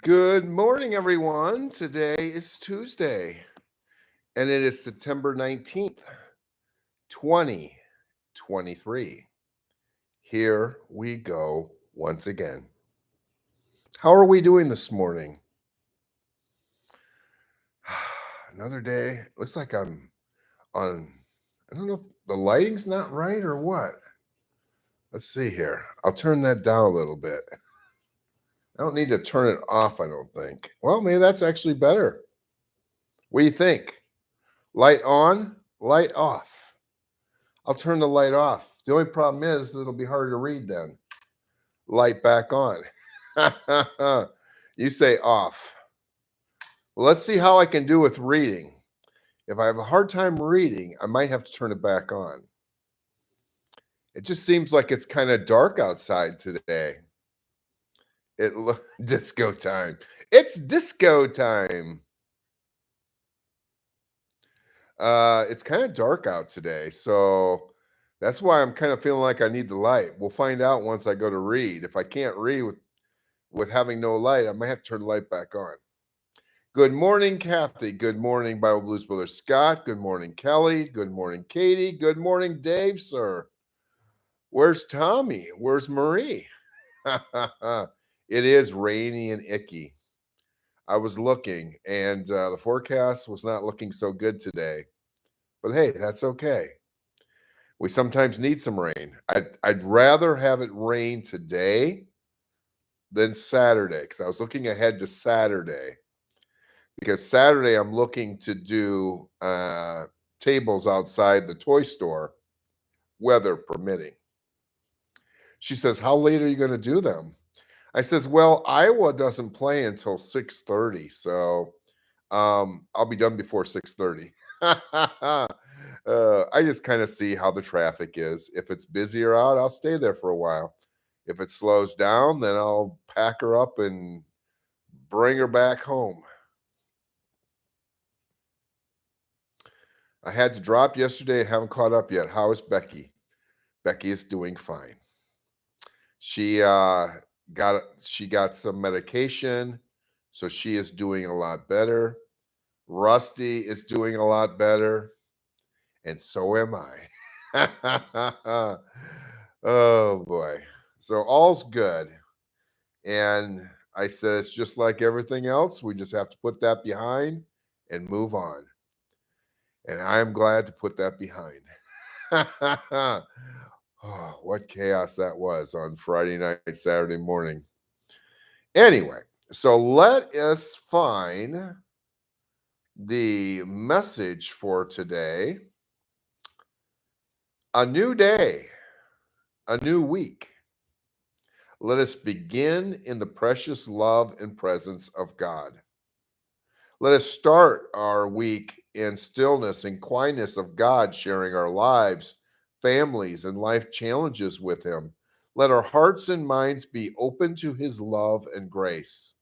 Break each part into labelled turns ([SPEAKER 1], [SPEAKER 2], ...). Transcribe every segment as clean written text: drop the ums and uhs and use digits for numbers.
[SPEAKER 1] Good morning, everyone. Today is Tuesday, and it is September 19th, 2023. Here we go once again. How are we doing this morning? Another day. Looks like I'm on, I don't know if the lighting's not right or what. Let's see here. I'll turn that down a little bit. I don't need to turn it off, I don't think. Well, maybe that's actually better. What do you think? Light on, light off. I'll turn the light off. The only problem is it'll be hard to read then. Light back on. You say off. Well, let's see how I can do with reading. If I have a hard time reading, I might have to turn it back on. It just seems like it's kind of dark outside today. Disco time. It's disco time. It's kind of dark out today, so that's why I'm kind of feeling like I need the light. We'll find out once I go to read. If I can't read with having no light, I might have to turn the light back on. Good morning, Kathy. Good morning, Bible Blues Brother Scott. Good morning, Kelly. Good morning, Katie. Good morning, Dave, sir. Where's Tommy? Where's Marie? It is rainy and icky. I was looking, and the forecast was not looking so good today. But hey, that's okay. We sometimes need some rain. I'd rather have it rain today than Saturday, because I was looking ahead to Saturday. Because Saturday I'm looking to do tables outside the toy store, weather permitting. She says, "How late are you going to do them?" I says, "Well, Iowa doesn't play until 6:30, so I'll be done before 6:30." I just kind of see how the traffic is. If it's busier out, I'll stay there for a while. If it slows down, then I'll pack her up and bring her back home. I had to drop yesterday and haven't caught up yet. How is Becky? Becky is doing fine. She got some medication, so she is doing a lot better. Rusty is doing a lot better, and so am I. Oh boy. So all's good. And I said it's just like everything else. We just have to put that behind and move on. And I am glad to put that behind. Oh, what chaos that was on Friday night, Saturday morning. Anyway, so let us find the message for today. A new day, a new week. Let us begin in the precious love and presence of God. Let us start our week in stillness and quietness of God, sharing our lives, families, and life challenges with Him. Let our hearts and minds be open to His love and grace.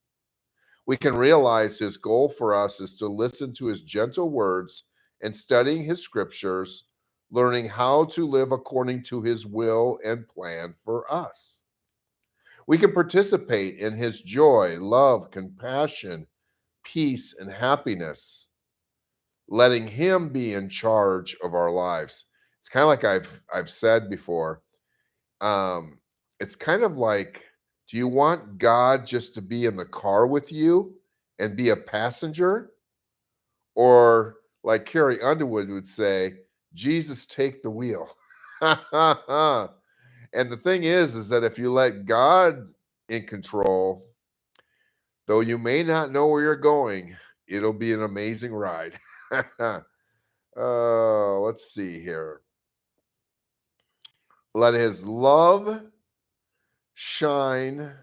[SPEAKER 1] We can realize His goal for us is to listen to His gentle words and studying His scriptures, learning how to live according to His will and plan for us. We can participate in His joy, love, compassion, peace, and happiness, letting Him be in charge of our lives. It's kind of like I've said before. It's kind of like, do you want God just to be in the car with you and be a passenger? Or like Carrie Underwood would say, Jesus, take the wheel. And the thing is that if you let God in control, though you may not know where you're going, it'll be an amazing ride. Let's see here. Let His love shine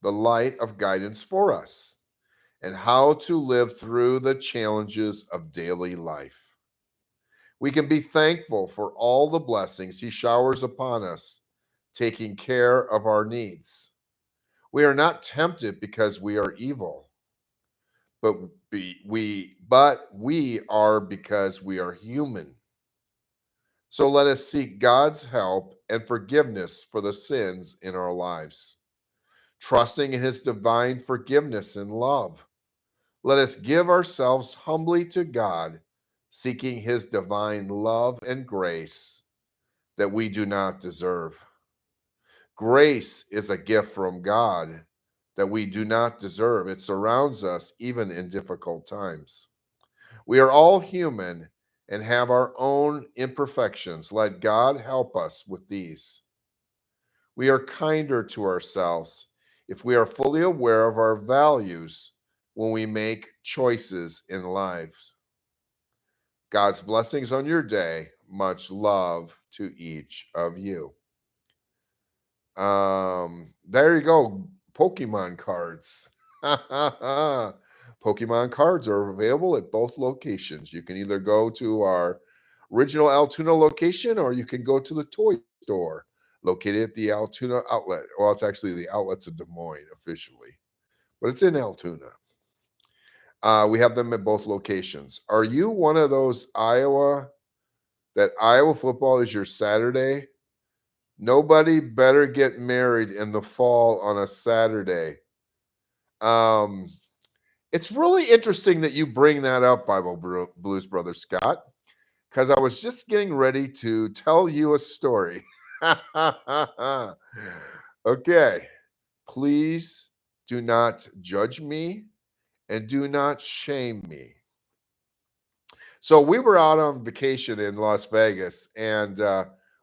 [SPEAKER 1] the light of guidance for us and how to live through the challenges of daily life. We can be thankful for all the blessings He showers upon us, taking care of our needs. We are not tempted because we are evil, but we are because we are human. So let us seek God's help and forgiveness for the sins in our lives. trusting in his divine forgiveness and love. Let us give ourselves humbly to God, seeking his divine love and grace that we do not deserve. Grace is a gift from God that we do not deserve. It surrounds us even in difficult times. We are all human and have our own imperfections. Let God help us with these. We are kinder to ourselves if we are fully aware of our values when we make choices in lives. God's blessings on your day. Much love to each of you. There you go. Pokemon cards. Pokemon cards are available at both locations. You can either go to our original Altoona location or you can go to the toy store located at the Altoona outlet. Well, it's actually the outlets of Des Moines officially, but it's in Altoona. We have them at both locations. Are you one of those that Iowa football is your Saturday? Nobody better get married in the fall on a Saturday. Um, it's really interesting that you bring that up, Blues Brother Scott, because I was just getting ready to tell you a story. Okay, please do not judge me and do not shame me. So we were out on vacation in Las Vegas, and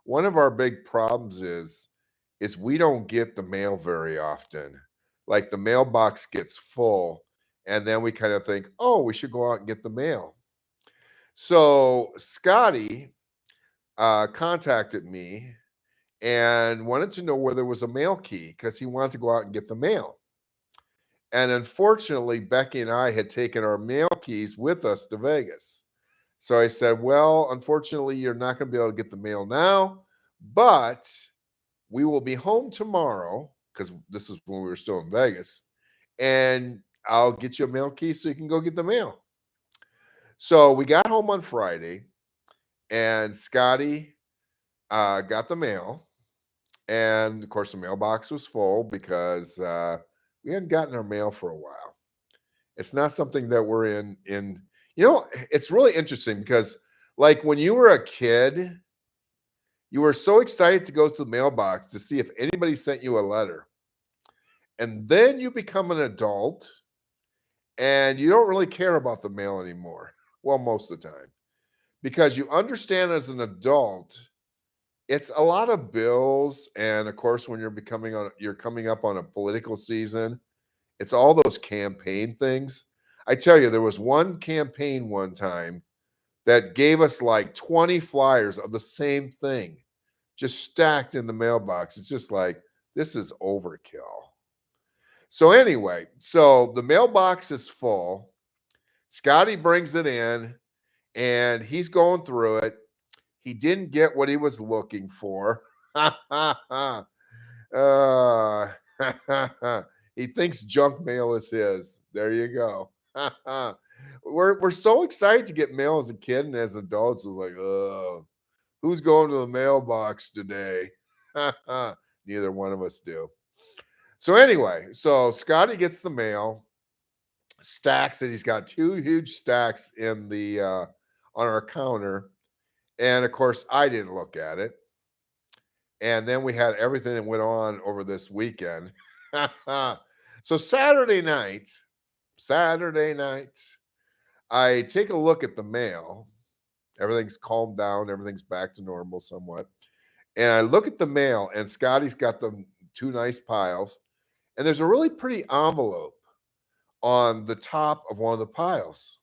[SPEAKER 1] one of our big problems is we don't get the mail very often. Like the mailbox gets full, and then we kind of think, oh, we should go out and get the mail. So Scotty contacted me and wanted to know where there was a mail key because he wanted to go out and get the mail. And unfortunately, Becky and I had taken our mail keys with us to Vegas. So I said, well, unfortunately, you're not going to be able to get the mail now, but we will be home tomorrow because this is when we were still in Vegas, and I'll get you a mail key so you can go get the mail. So we got home on Friday, and Scotty got the mail. And of course, the mailbox was full because we hadn't gotten our mail for a while. It's not something that we're in. It's really interesting because like when you were a kid, you were so excited to go to the mailbox to see if anybody sent you a letter. And then you become an adult and you don't really care about the mail anymore. Well, most of the time. Because you understand as an adult, it's a lot of bills. And of course, when you're coming up on a political season, it's all those campaign things. I tell you, there was one campaign one time that gave us like 20 flyers of the same thing, just stacked in the mailbox. It's just like, this is overkill. So, anyway, so the mailbox is full. Scotty brings it in and he's going through it. He didn't get what he was looking for. Uh, he thinks junk mail is his. There you go. We're so excited to get mail as a kid and as adults. It's like, oh, who's going to the mailbox today? Neither one of us do. So anyway, so Scotty gets the mail, stacks it. He's got two huge stacks in the on our counter, and of course I didn't look at it. And then we had everything that went on over this weekend. So Saturday night, I take a look at the mail. Everything's calmed down, everything's back to normal somewhat. And I look at the mail, and Scotty's got the two nice piles, and there's a really pretty envelope on the top of one of the piles.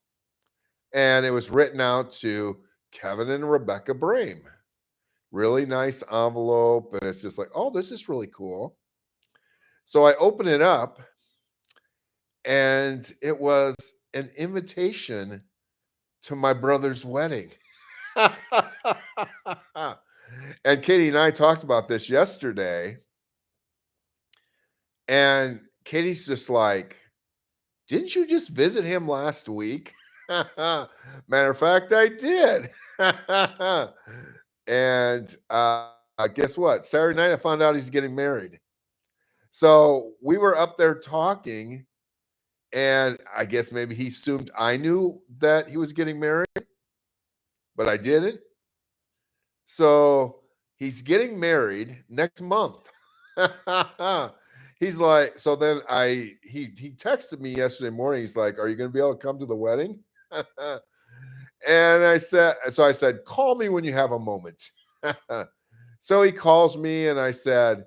[SPEAKER 1] And it was written out to Kevin and Rebecca Brame. Really nice envelope, and it's just like, oh, this is really cool. So I open it up, and it was an invitation to my brother's wedding. And Katie and I talked about this yesterday, and Katie's just like, didn't you just visit him last week? Matter of fact, I did. And guess what? Saturday night, I found out he's getting married. So we were up there talking, and I guess maybe he assumed I knew that he was getting married, but I didn't. So he's getting married next month. He's like, so then he texted me yesterday morning. He's like, "Are you going to be able to come to the wedding?" And I said, "Call me when you have a moment." So he calls me, and I said,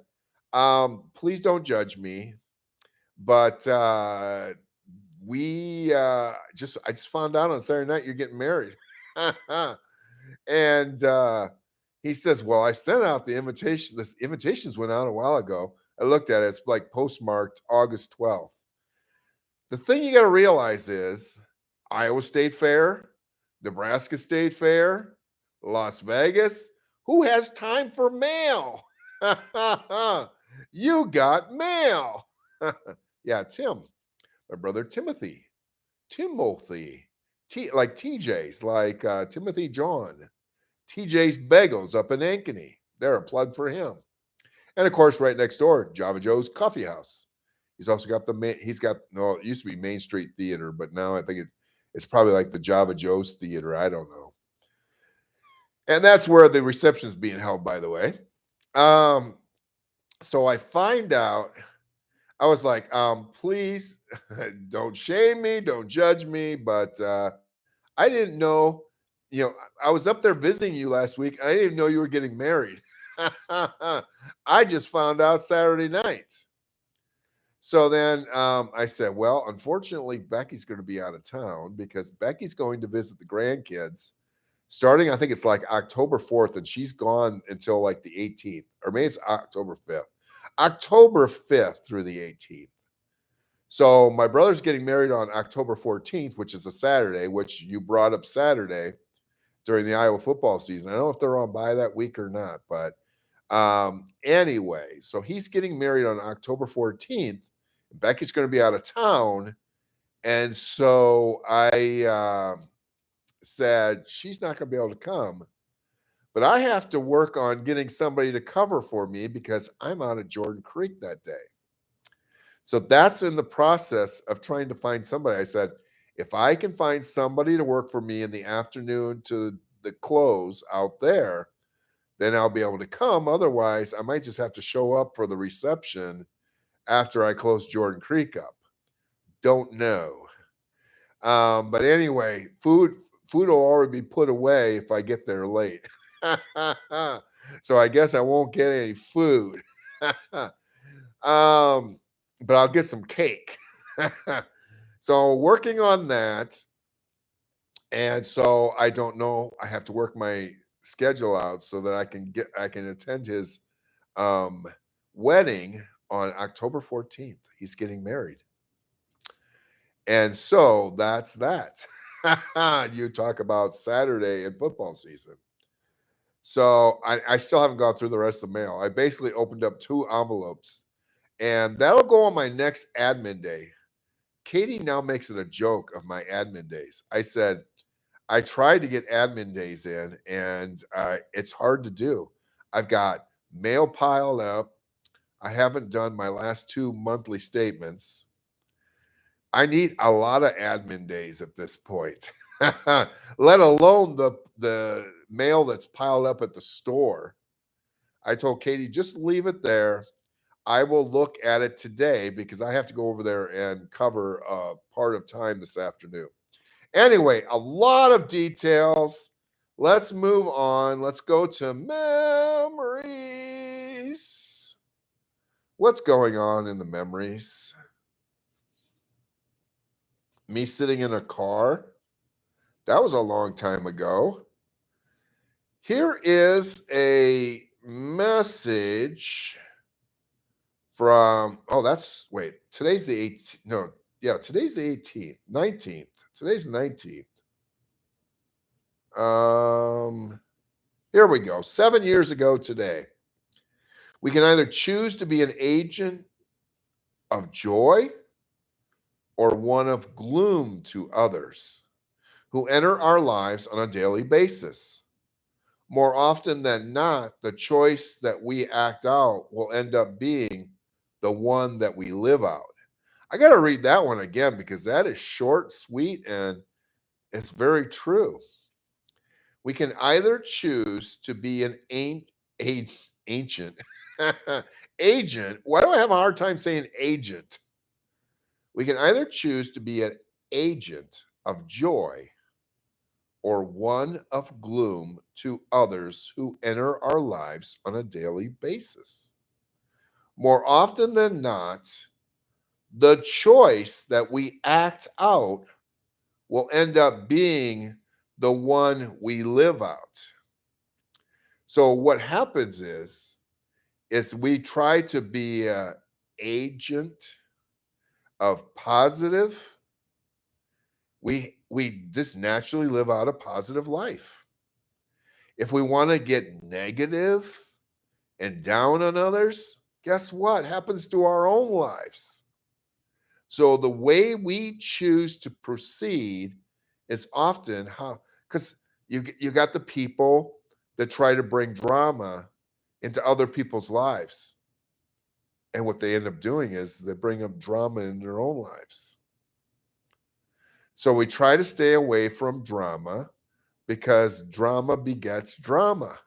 [SPEAKER 1] "Please don't judge me, but I just found out on Saturday night you're getting married." And he says, "Well, I sent out the invitation. The invitations went out a while ago. I looked at it. It's like postmarked August 12th." The thing you got to realize is Iowa State Fair, Nebraska State Fair, Las Vegas. Who has time for mail? You got mail. Yeah, Tim, my brother Timothy, like TJ's, like Timothy John, TJ's Bagels up in Ankeny. They're a plug for him. And of course, right next door, Java Joe's Coffee House. He's also got no, it used to be Main Street Theater, but now I think it's probably like the Java Joe's Theater. I don't know. And that's where the reception is being held, by the way. Um, so I find out, I was like, please don't shame me, don't judge me, but I didn't know, I was up there visiting you last week. I didn't even know you were getting married. I just found out Saturday night. So then I said, well, unfortunately, Becky's going to be out of town because Becky's going to visit the grandkids starting, I think it's like October 4th, and she's gone until like the 18th, or maybe it's October 5th. October 5th through the 18th. So my brother's getting married on October 14th, which is a Saturday, which you brought up Saturday during the Iowa football season. I don't know if they're on by that week or not, but anyway, so he's getting married on October 14th. Becky's going to be out of town. And so I said, she's not going to be able to come, but I have to work on getting somebody to cover for me because I'm out at Jordan Creek that day. So that's in the process of trying to find somebody. I said, if I can find somebody to work for me in the afternoon to the close out there, then I'll be able to come. Otherwise, I might just have to show up for the reception after I close Jordan Creek up. Don't know. But anyway, food will already be put away if I get there late. So I guess I won't get any food. But I'll get some cake. So working on that. And so I don't know. I have to work my schedule out so that I can attend his wedding on October 14th. He's getting married. And so that's that. You talk about Saturday and football season. So I still haven't gone through the rest of the mail. I basically opened up 2 envelopes, and that'll go on my next admin day. Katie now makes it a joke of my admin days. I said, I tried to get admin days in, and it's hard to do. I've got mail piled up. I haven't done my last 2 monthly statements. I need a lot of admin days at this point, let alone the mail that's piled up at the store. I told Katie, just leave it there. I will look at it today because I have to go over there and cover a part of time this afternoon. Anyway, a lot of details. Let's move on. Let's go to memories. What's going on in the memories? Me sitting in a car? That was a long time ago. Here is a message from, today's the 18th. No, yeah, today's the 18th, 19th. Today's the 19th. Here we go. 7 years ago today. We can either choose to be an agent of joy or one of gloom to others who enter our lives on a daily basis. More often than not, the choice that we act out will end up being the one that we live out. I got to read that one again because that is short, sweet, and it's very true. We can either choose to be an ancient agent. Why do I have a hard time saying agent? We can either choose to be an agent of joy or one of gloom to others who enter our lives on a daily basis. More often than not, the choice that we act out will end up being the one we live out. So what happens is we try to be an agent of positive. We just naturally live out a positive life. If we want to get negative and down on others, guess what happens to our own lives? So the way we choose to proceed is often how, because you got the people that try to bring drama into other people's lives. And what they end up doing is they bring up drama in their own lives. So we try to stay away from drama because drama begets drama.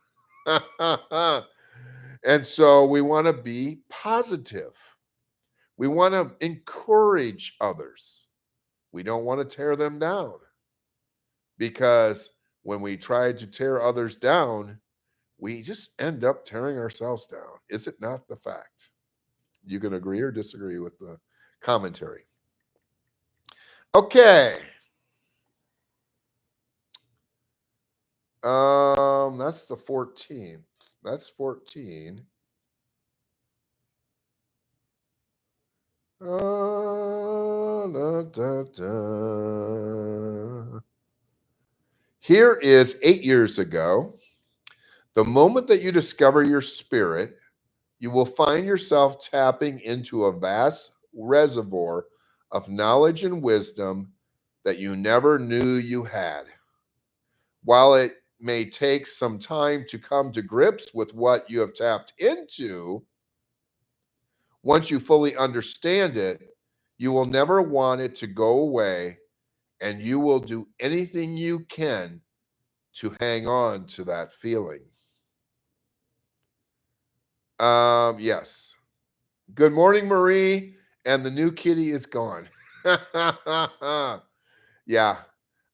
[SPEAKER 1] And so we want to be positive. We want to encourage others. We don't want to tear them down because when we try to tear others down, we just end up tearing ourselves down. Is it not the fact? You can agree or disagree with the commentary. Okay. That's the 14th. That's 14. Da, da, da. Here is 8 years ago. The moment that you discover your spirit, you will find yourself tapping into a vast reservoir of knowledge and wisdom that you never knew you had. While it may take some time to come to grips with what you have tapped into, once you fully understand it, you will never want it to go away, and you will do anything you can to hang on to that feeling. Yes. Good morning, Marie. And the new kitty is gone. Yeah.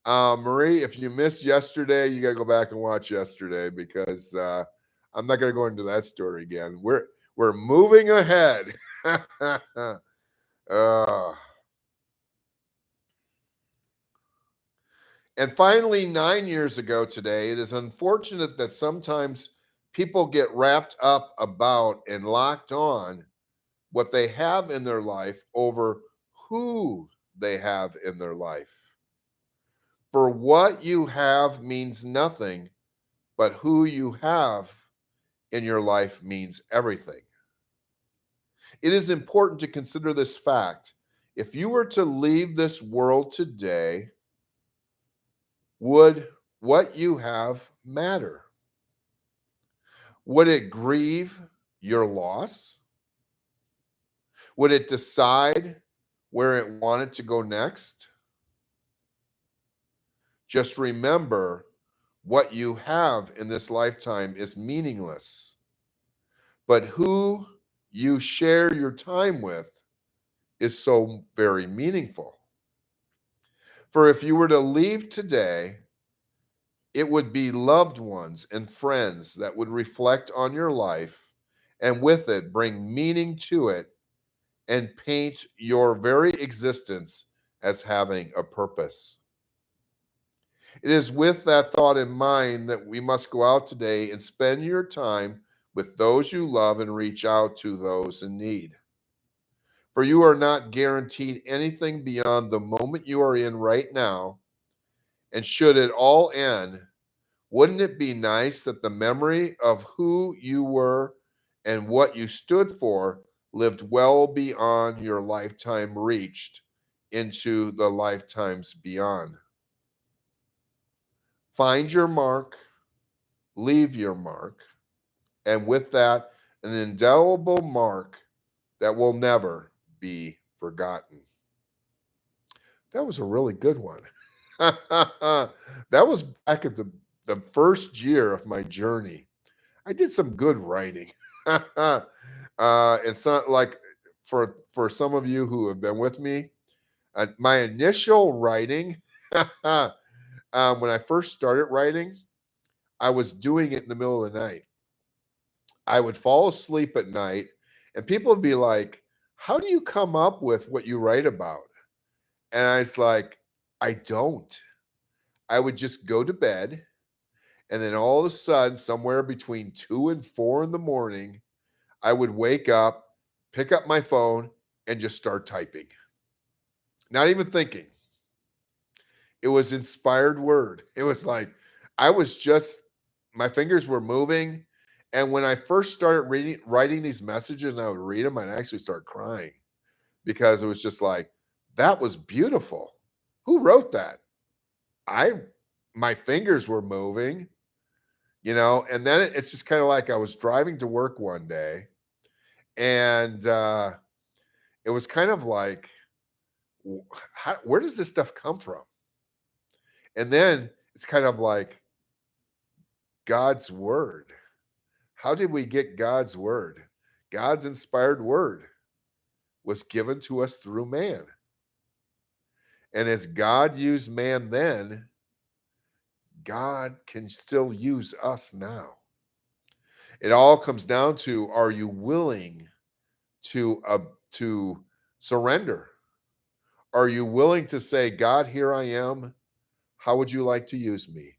[SPEAKER 1] Marie, if you missed yesterday, you got to go back and watch yesterday because I'm not going to go into that story again. We're moving ahead. uh, and finally, 9 years ago today, it is unfortunate that sometimes people get wrapped up about and locked on what they have in their life over who they have in their life. For what you have means nothing, but who you have in your life means everything. It is important to consider this fact. If you were to leave this world today, would what you have matter? Would it grieve your loss? Would it decide where it wanted to go next? Just remember, what you have in this lifetime is meaningless. But who you share your time with is so very meaningful. For if you were to leave today, it would be loved ones and friends that would reflect on your life and with it bring meaning to it and paint your very existence as having a purpose. It is with that thought in mind that we must go out today and spend your time with those you love and reach out to those in need. For you are not guaranteed anything beyond the moment you are in right now. And should it all end, wouldn't it be nice that the memory of who you were and what you stood for lived well beyond your lifetime reached into the lifetimes beyond? Find your mark, leave your mark, and with that, an indelible mark that will never be forgotten. That was a really good one. That was back at the first year of my journey. I did some good writing. It's not like for some of you who have been with me, my initial writing, when I first started writing, I was doing it in the middle of the night. I would fall asleep at night, and people would be like, "How do you come up with what you write about?" And I was like, "I don't." I would just go to bed, and then all of a sudden, somewhere between 2 and 4 in the morning, I would wake up, pick up my phone, and just start typing. Not even thinking. It was inspired word. It was like I was just my fingers were moving. And when I first started writing these messages and I would read them, I'd actually start crying because it was just like, that was beautiful. Who wrote that? I my fingers were moving, and then it's just kind of like I was driving to work one day and it was kind of like, where does this stuff come from? And then it's kind of like God's word. How did we get God's word? God's inspired word was given to us through man. And as God used man then, God can still use us now. It all comes down to, are you willing to surrender? Are you willing to say, God, here I am. How would you like to use me?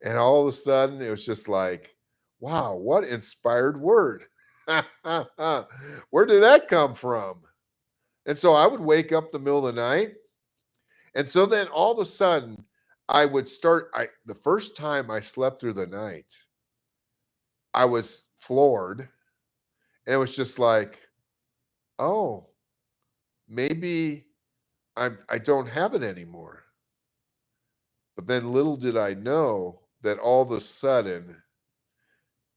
[SPEAKER 1] And all of a sudden, it was just like, wow, what inspired word. Where did that come from? And so I would wake up the middle of the night. And so then all of a sudden, I would start. The first time I slept through the night, I was floored. And it was just like, oh, maybe I don't have it anymore. But then little did I know that all of a sudden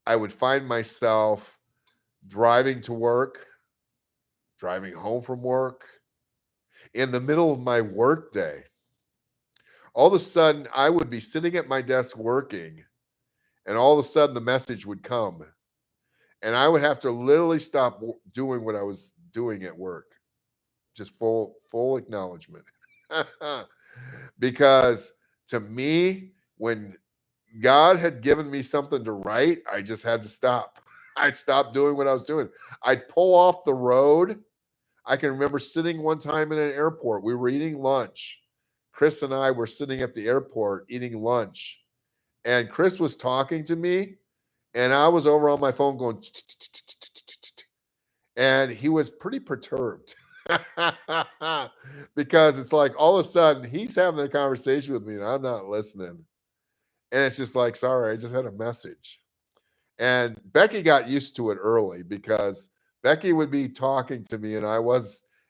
[SPEAKER 1] I would find myself driving to work, driving home from work, in the middle of my work day. All of a sudden, I would be sitting at my desk working, and all of a sudden, the message would come, and I would have to literally stop doing what I was doing at work. Just full acknowledgement, because to me, when God had given me something to write, I just had to stop. I'd stop doing what I was doing. I'd pull off the road. I can remember sitting one time in an airport. We were eating lunch. Chris and I were sitting at the airport eating lunch. And Chris was talking to me, and I was over on my phone going, and he was pretty perturbed because it's like all of a sudden he's having a conversation with me and I'm not listening. And it's just like, sorry, I just had a message. And Becky got used to it early because Becky would be talking to me, and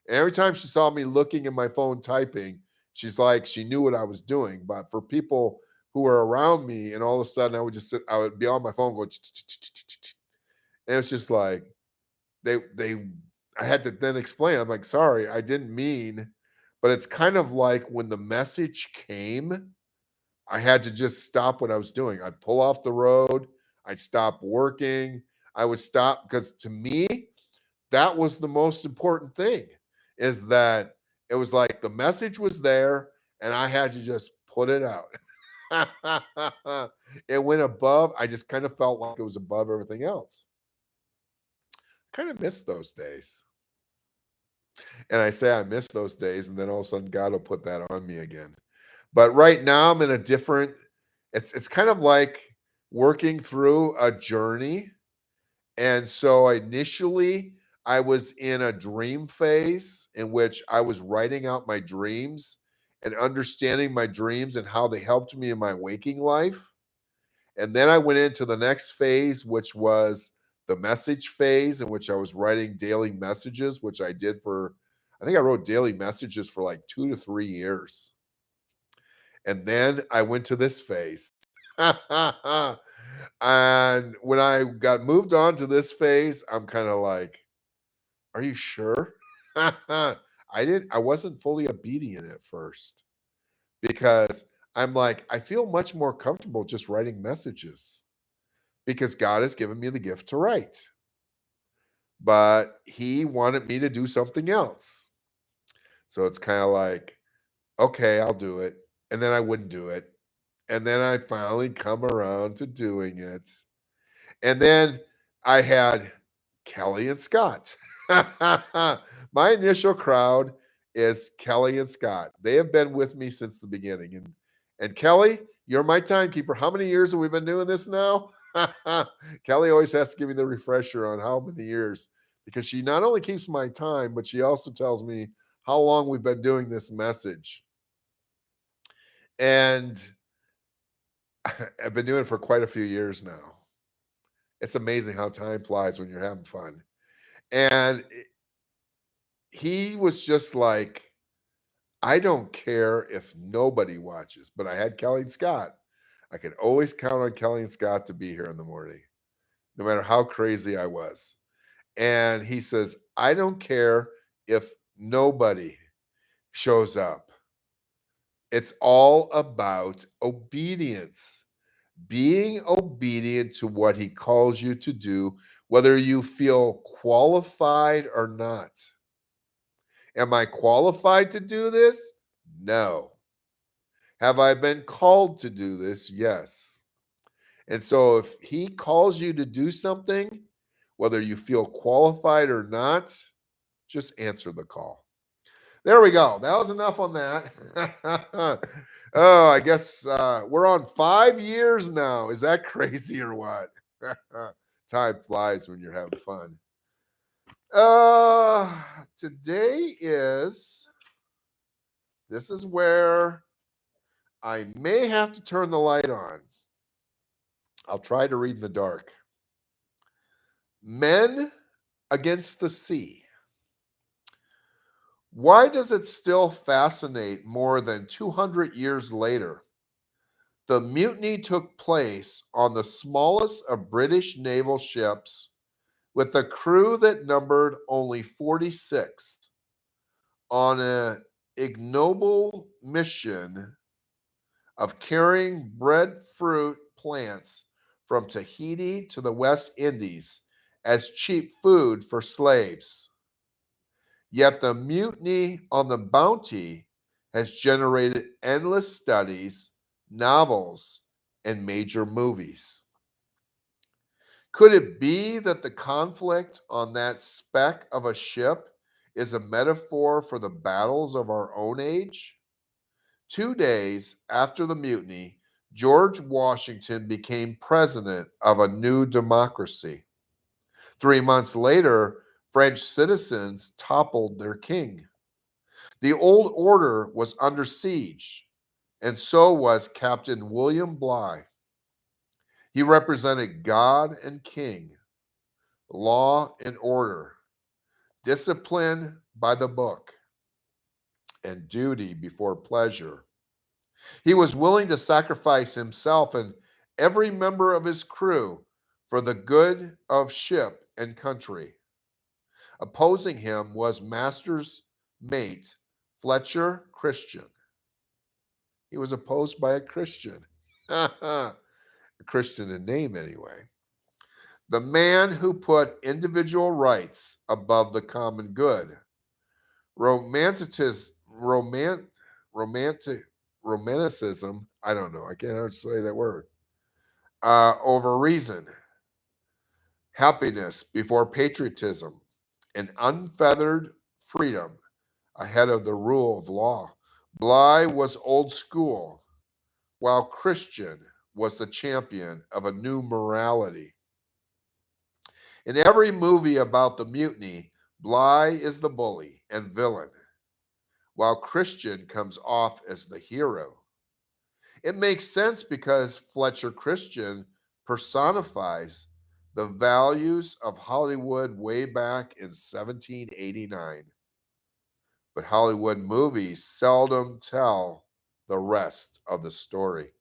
[SPEAKER 1] every time she saw me looking at my phone typing, she's like, she knew what I was doing. But for people who were around me, and all of a sudden I would be on my phone going, and it's just like, they, I had to then explain. I'm like, sorry, I didn't mean, but it's kind of like when the message came, I had to just stop what I was doing. I'd pull off the road. I'd stop working. I would stop because to me, that was the most important thing is that it was like the message was there and I had to just put it out. It went above. I just kind of felt like it was above everything else. Kind of miss those days. And I say I miss those days, and then all of a sudden God will put that on me again. But right now I'm in a different, it's kind of like working through a journey. And so initially I was in a dream phase in which I was writing out my dreams and understanding my dreams and how they helped me in my waking life. And then I went into the next phase, which was the message phase, in which I was writing daily messages, which I did I think I wrote daily messages for like 2 to 3 years. And then I went to this phase. And when I got moved on to this phase, I'm kind of like, Are you sure? I wasn't fully obedient at first because I'm like, I feel much more comfortable just writing messages because God has given me the gift to write. But he wanted me to do something else. So it's kind of like, okay, I'll do it. And then I wouldn't do it. And then I finally come around to doing it. And then I had Kelly and Scott. My initial crowd is Kelly and Scott. They have been with me since the beginning. And Kelly, you're my timekeeper. How many years have we been doing this now? Kelly always has to give me the refresher on how many years because she not only keeps my time, but she also tells me how long we've been doing this message. And I've been doing it for quite a few years now. It's amazing how time flies when you're having fun. And he was just like, I don't care if nobody watches, but I had Kelly and Scott. I could always count on Kelly and Scott to be here in the morning, no matter how crazy I was. And he says, I don't care if nobody shows up. It's all about obedience, being obedient to what he calls you to do, whether you feel qualified or not. Am I qualified to do this? No. Have I been called to do this? Yes. And so if he calls you to do something, whether you feel qualified or not, just answer the call. There we go. That was enough on that. Oh, I guess we're on 5 years now. Is that crazy or what? Time flies when you're having fun. Today this is where I may have to turn the light on. I'll try to read in the dark. Men against the sea. Why does it still fascinate more than 200 years later? The mutiny took place on the smallest of British naval ships with a crew that numbered only 46 on an ignoble mission of carrying breadfruit plants from Tahiti to the West Indies as cheap food for slaves. Yet the mutiny on the Bounty has generated endless studies, novels, and major movies. Could it be that the conflict on that speck of a ship is a metaphor for the battles of our own age? 2 days after the mutiny, George Washington became president of a new democracy. 3 months later, French citizens toppled their king. The old order was under siege, and so was Captain William Bligh. He represented God and king, law and order, discipline by the book, and duty before pleasure. He was willing to sacrifice himself and every member of his crew for the good of ship and country. Opposing him was master's mate, Fletcher Christian. He was opposed by a Christian. A Christian in name, anyway. The man who put individual rights above the common good. Romanticism, romanticism, I don't know, I can't hardly say that word, over reason. Happiness before patriotism. And unfeathered freedom ahead of the rule of law. Bligh was old school, while Christian was the champion of a new morality. In every movie about the mutiny, Bligh is the bully and villain, while Christian comes off as the hero. It makes sense because Fletcher Christian personifies the values of Hollywood way back in 1789. But Hollywood movies seldom tell the rest of the story.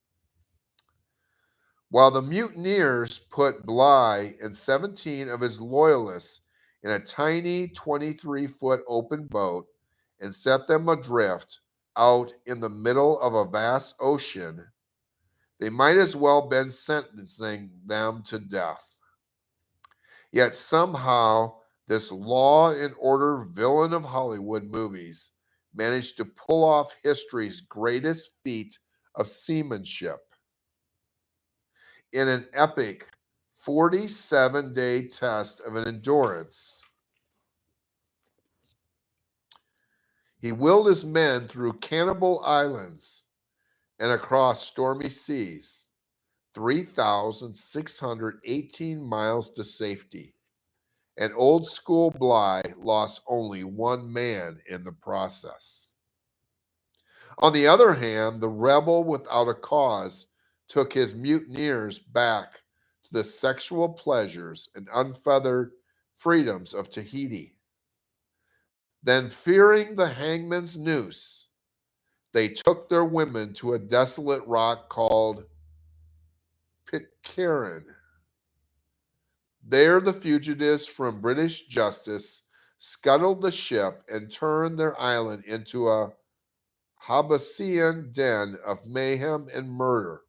[SPEAKER 1] While the mutineers put Bligh and 17 of his loyalists in a tiny 23-foot open boat and set them adrift out in the middle of a vast ocean, they might as well been sentencing them to death. Yet somehow, this law and order villain of Hollywood movies managed to pull off history's greatest feat of seamanship. In an epic 47-day test of an endurance, he willed his men through cannibal islands and across stormy seas, 3,618 miles to safety. And old school Bligh lost only one man in the process. On the other hand, the rebel without a cause took his mutineers back to the sexual pleasures and unfeathered freedoms of Tahiti. Then, fearing the hangman's noose, they took their women to a desolate rock called Pitcairn. There, the fugitives from British justice scuttled the ship and turned their island into a Hobbesian den of mayhem and murder.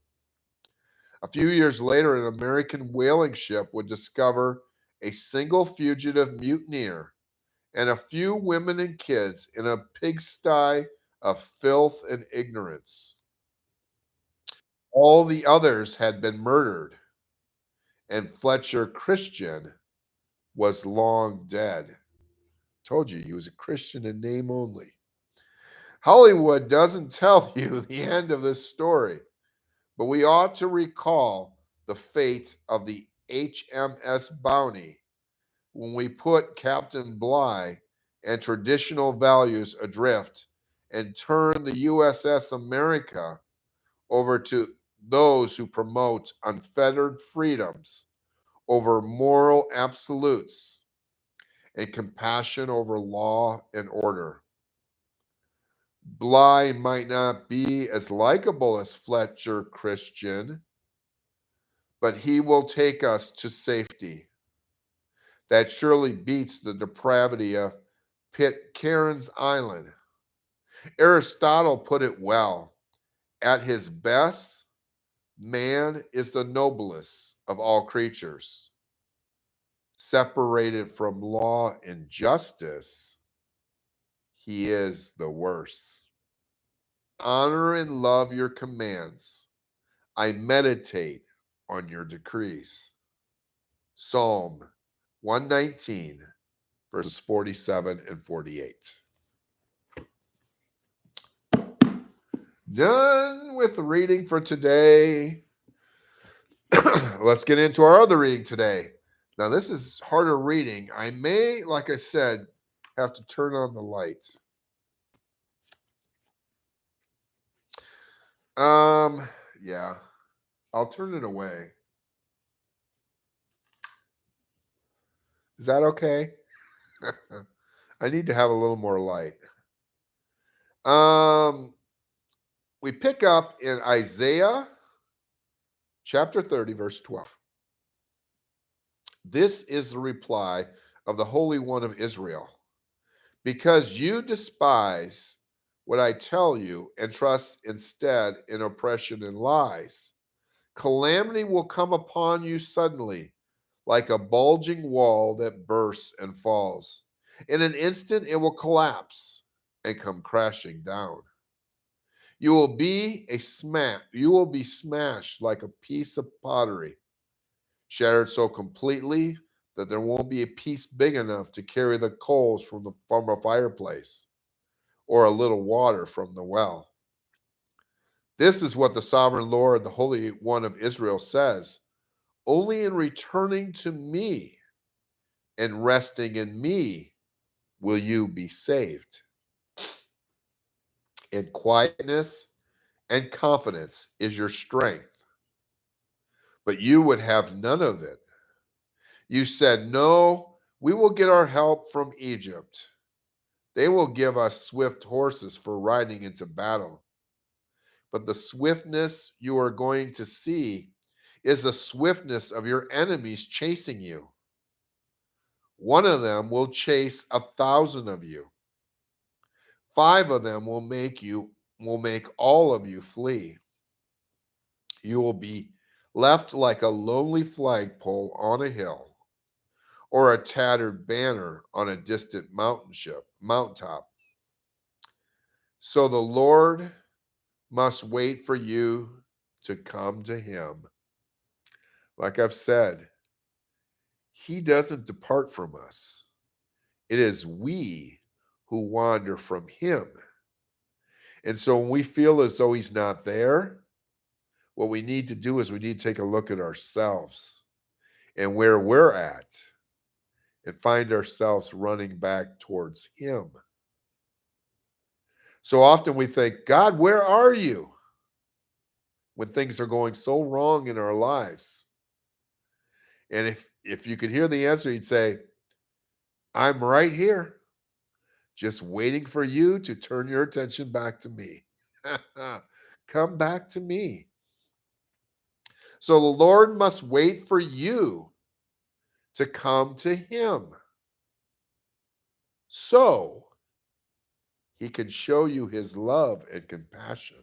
[SPEAKER 1] A few years later, an American whaling ship would discover a single fugitive mutineer and a few women and kids in a pigsty of filth and ignorance. All the others had been murdered, and Fletcher Christian was long dead. Told you he was a Christian in name only. Hollywood doesn't tell you the end of this story, but we ought to recall the fate of the HMS Bounty when we put Captain Bligh and traditional values adrift and turn the USS America over to those who promote unfettered freedoms over moral absolutes and compassion over law and order. Bligh might not be as likable as Fletcher Christian, but he will take us to safety. That surely beats the depravity of Pitcairn's Island. Aristotle put it well. At his best, man is the noblest of all creatures. Separated from law and justice, he is the worst. Honor and love your commands. I meditate on your decrees. Psalm 119, verses 47 and 48. Done with the reading for today. Let's get into our other reading today. Now, this is harder reading. I may, like I said, have to turn on the light. Yeah, I'll turn it away. Is that okay? I need to have a little more light. We pick up in Isaiah chapter 30, verse 12. This is the reply of the Holy One of Israel. Because you despise what I tell you and trust instead in oppression and lies, calamity will come upon you suddenly, like a bulging wall that bursts and falls. In an instant, it will collapse and come crashing down. You will be smashed like a piece of pottery, shattered so completely that there won't be a piece big enough to carry the coals from a fireplace or a little water from the well. This is what the sovereign Lord, the Holy One of Israel, says. Only in returning to me and resting in me will you be saved. In quietness and confidence is your strength, but you would have none of it. You said, no, we will get our help from Egypt. They will give us swift horses for riding into battle. But the swiftness you are going to see is the swiftness of your enemies chasing you. One of them will chase 1,000 of you. Five of them will make all of you flee. You will be left like a lonely flagpole on a hill or a tattered banner on a distant mountaintop. So the Lord must wait for you to come to him. Like I've said, he doesn't depart from us. It is we who wander from him. And so when we feel as though he's not there, what we need to do is we need to take a look at ourselves and where we're at and find ourselves running back towards him. So often we think, God, where are you? When things are going so wrong in our lives. And if you could hear the answer, you'd say, I'm right here, just waiting for you to turn your attention back to me. Come back to me. So the Lord must wait for you to come to him so he can show you his love and compassion.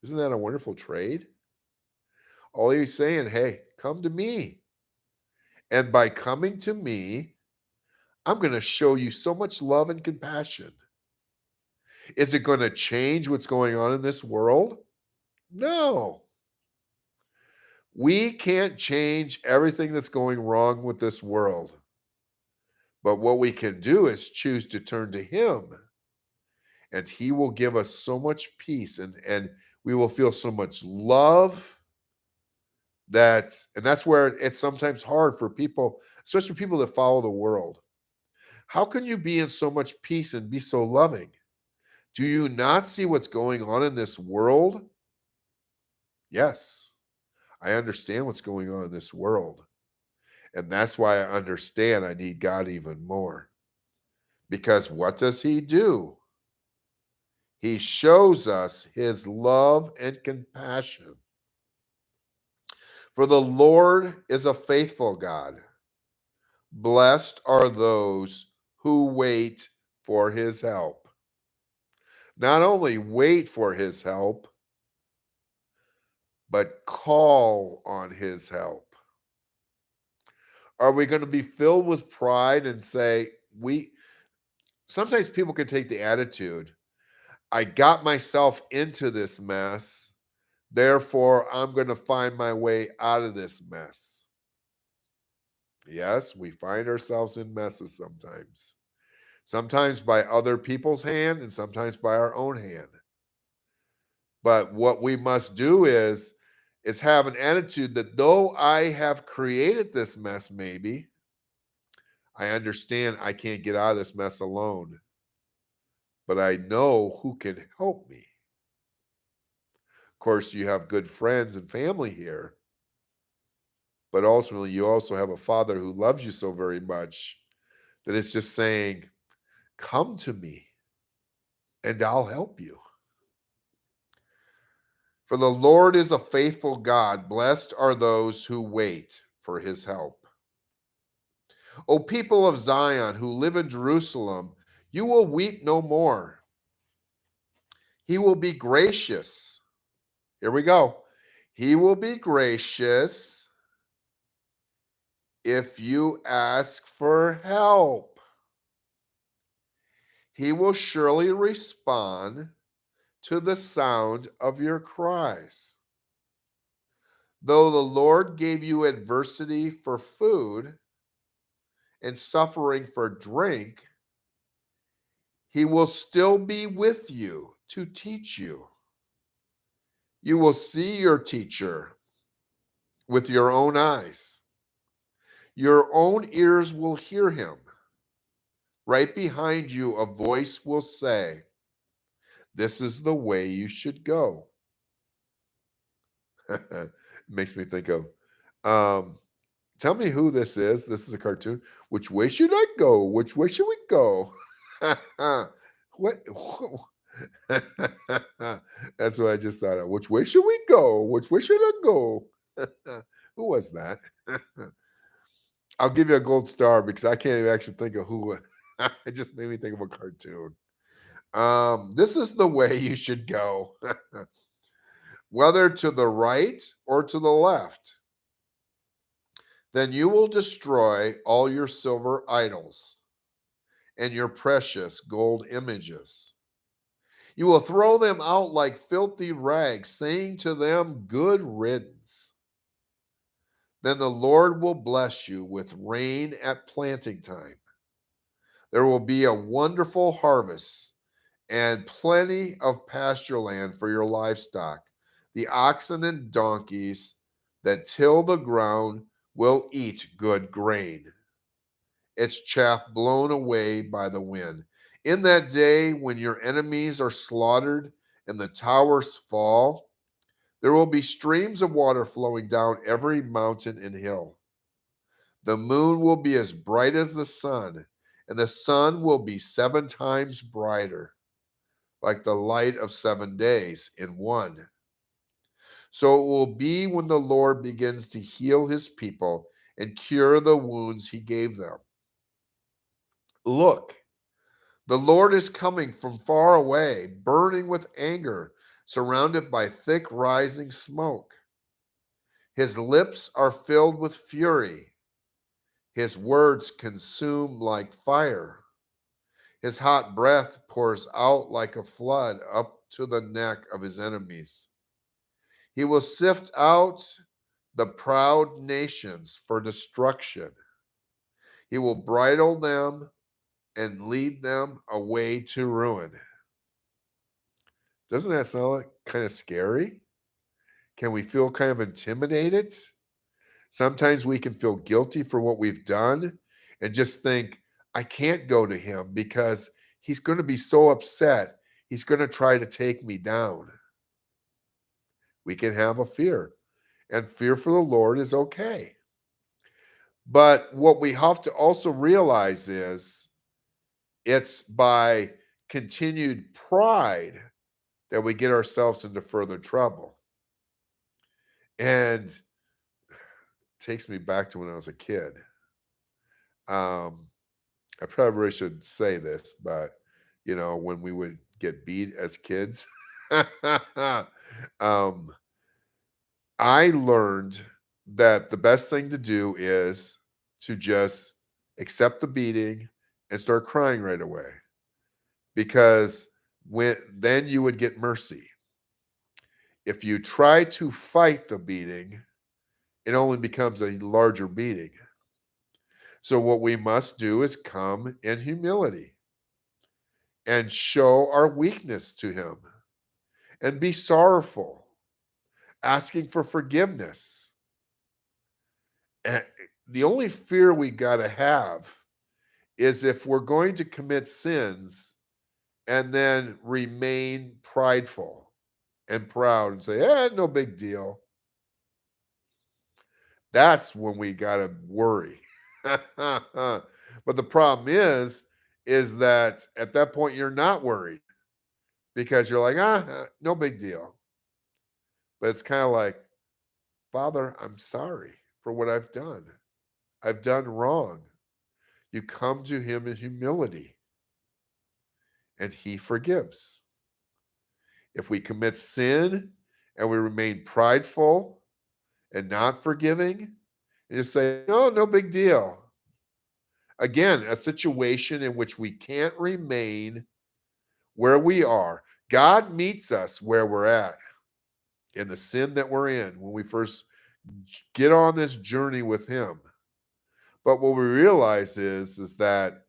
[SPEAKER 1] Isn't that a wonderful trade? All he's saying, hey, come to me. And by coming to me, I'm going to show you so much love and compassion. Is it going to change what's going on in this world? No. We can't change everything that's going wrong with this world. But what we can do is choose to turn to him. And he will give us so much peace and we will feel so much love and that's where it's sometimes hard for people, especially people that follow the world. How can you be in so much peace and be so loving? Do you not see what's going on in this world? Yes, I understand what's going on in this world. And that's why I understand I need God even more. Because what does he do? He shows us his love and compassion. For the Lord is a faithful God. Blessed are those who wait for his help. Not only wait for his help, but call on his help. Are we going to be filled with pride and say, sometimes people can take the attitude, I got myself into this mess, therefore I'm going to find my way out of this mess. Yes, we find ourselves in messes sometimes. Sometimes by other people's hand and sometimes by our own hand. But what we must do is have an attitude that though I have created this mess, maybe, I understand I can't get out of this mess alone. But I know who can help me. Of course, you have good friends and family here. But ultimately, you also have a father who loves you so very much that it's just saying, come to me and I'll help you. For the Lord is a faithful God. Blessed are those who wait for his help. O people of Zion who live in Jerusalem, you will weep no more. He will be gracious. Here we go. He will be gracious if you ask for help. He will surely respond to the sound of your cries. Though the Lord gave you adversity for food and suffering for drink, he will still be with you to teach you. You will see your teacher with your own eyes. Your own ears will hear him. Right behind you, a voice will say, this is the way you should go. Makes me think of, tell me who this is. This is a cartoon. Which way should I go? Which way should we go? What? That's what I just thought of. Which way should we go? Which way should I go? Who was that? I'll give you a gold star because I can't even actually think of who it just made me think of a cartoon. This is the way you should go. Whether to the right or to the left, then you will destroy all your silver idols and your precious gold images. You will throw them out like filthy rags, saying to them, good riddance. Then the Lord will bless you with rain at planting time. There will be a wonderful harvest and plenty of pasture land for your livestock. The oxen and donkeys that till the ground will eat good grain, its chaff blown away by the wind. In that day, when your enemies are slaughtered and the towers fall, there will be streams of water flowing down every mountain and hill. The moon will be as bright as the sun, and the sun will be 7 times brighter, like the light of 7 days in one. So it will be when the Lord begins to heal his people and cure the wounds he gave them. Look, the Lord is coming from far away, burning with anger, surrounded by thick rising smoke. His lips are filled with fury. His words consume like fire. His hot breath pours out like a flood up to the neck of his enemies. He will sift out the proud nations for destruction. He will bridle them and lead them away to ruin. Doesn't that sound like kind of scary? Can we feel kind of intimidated? Sometimes we can feel guilty for what we've done and just think, I can't go to him because he's going to be so upset. He's going to try to take me down. We can have a fear, and fear for the Lord is okay. But what we have to also realize is it's by continued pride that we get ourselves into further trouble. And it takes me back to when I was a kid. I probably should say this, but when we would get beat as kids, um, I learned that the best thing to do is to just accept the beating and start crying right away, because then you would get mercy. If you try to fight the beating, it only becomes a larger beating. So what we must do is come in humility and show our weakness to him and be sorrowful, asking for forgiveness. And the only fear we got to have is if we're going to commit sins and then remain prideful and proud and say, no big deal. That's when we got to worry. But the problem is that at that point, you're not worried because you're like, no big deal. But it's kind of like, Father, I'm sorry for what I've done. I've done wrong. You come to him in humility and he forgives. If we commit sin and we remain prideful and not forgiving, and just say, no big deal. Again, a situation in which we can't remain where we are. God meets us where we're at in the sin that we're in when we first get on this journey with him. But what we realize is that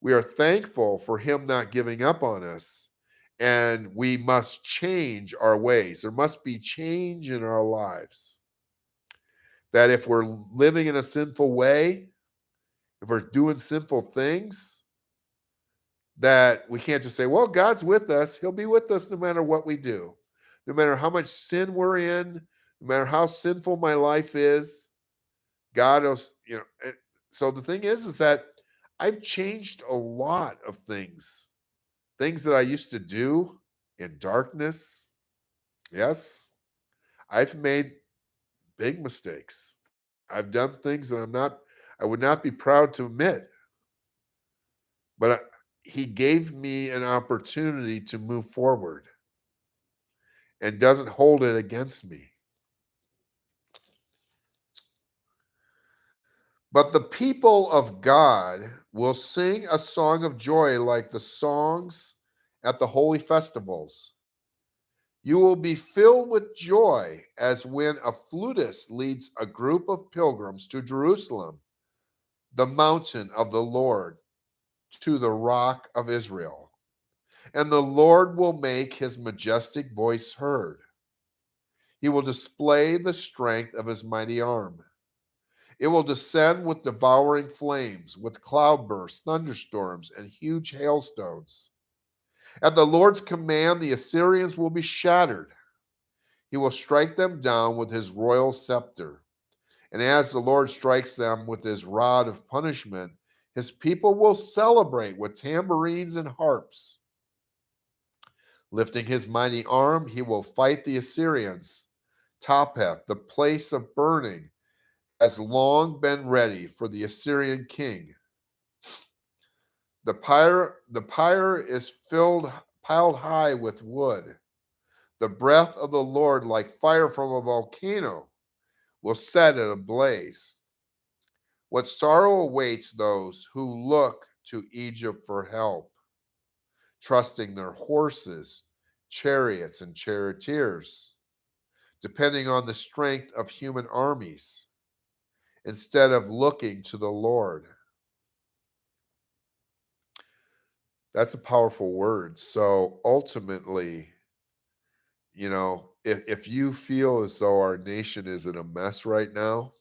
[SPEAKER 1] we are thankful for him not giving up on us, and we must change our ways. There must be change in our lives. That if we're living in a sinful way, if we're doing sinful things, that we can't just say, well, God's with us. He'll be with us no matter what we do. No matter how much sin we're in, no matter how sinful my life is, God is, so the thing is that I've changed a lot of things that I used to do in darkness. Yes, I've made big mistakes. I've done things that I would not be proud to admit, but he gave me an opportunity to move forward and doesn't hold it against me. But the people of God will sing a song of joy like the songs at the holy festivals. You will be filled with joy as when a flutist leads a group of pilgrims to Jerusalem, the mountain of the Lord, to the rock of Israel. And the Lord will make his majestic voice heard. He will display the strength of his mighty arm. It will descend with devouring flames, with cloudbursts, thunderstorms, and huge hailstones. At the Lord's command, the Assyrians will be shattered. He will strike them down with his royal scepter. And as the Lord strikes them with his rod of punishment, his people will celebrate with tambourines and harps. Lifting his mighty arm, he will fight the Assyrians. Topheth, the place of burning, has long been ready for the Assyrian king. The pyre is piled high with wood. The breath of the Lord, like fire from a volcano, will set it ablaze. What sorrow awaits those who look to Egypt for help, trusting their horses, chariots, and charioteers, depending on the strength of human armies, instead of looking to the Lord. That's a powerful word. So ultimately, if you feel as though our nation is in a mess right now,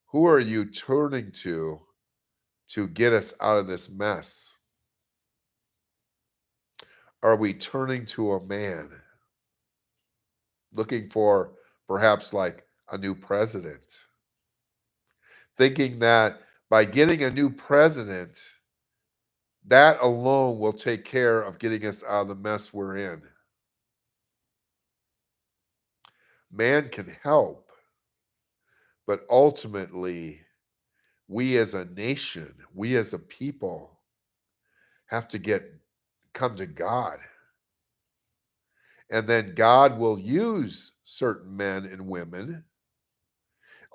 [SPEAKER 1] who are you turning to get us out of this mess? Are we turning to a man, looking for perhaps like a new president, thinking that by getting a new president, that alone will take care of getting us out of the mess we're in? Man can help, but ultimately, we as a nation, we as a people have to come to God. And then God will use certain men and women.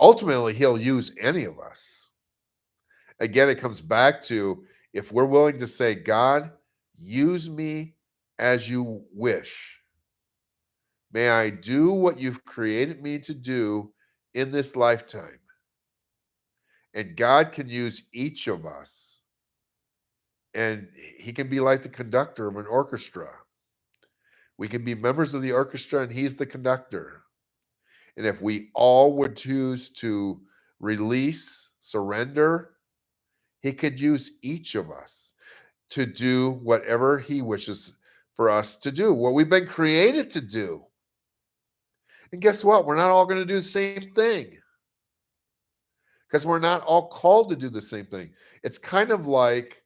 [SPEAKER 1] Ultimately, he'll use any of us. Again, it comes back to, if we're willing to say, God, use me as you wish. May I do what you've created me to do in this lifetime. And God can use each of us. And he can be like the conductor of an orchestra. We can be members of the orchestra and he's the conductor. And if we all would choose to release, surrender, he could use each of us to do whatever he wishes for us to do, what we've been created to do. And guess what? We're not all going to do the same thing, because we're not all called to do the same thing. It's kind of like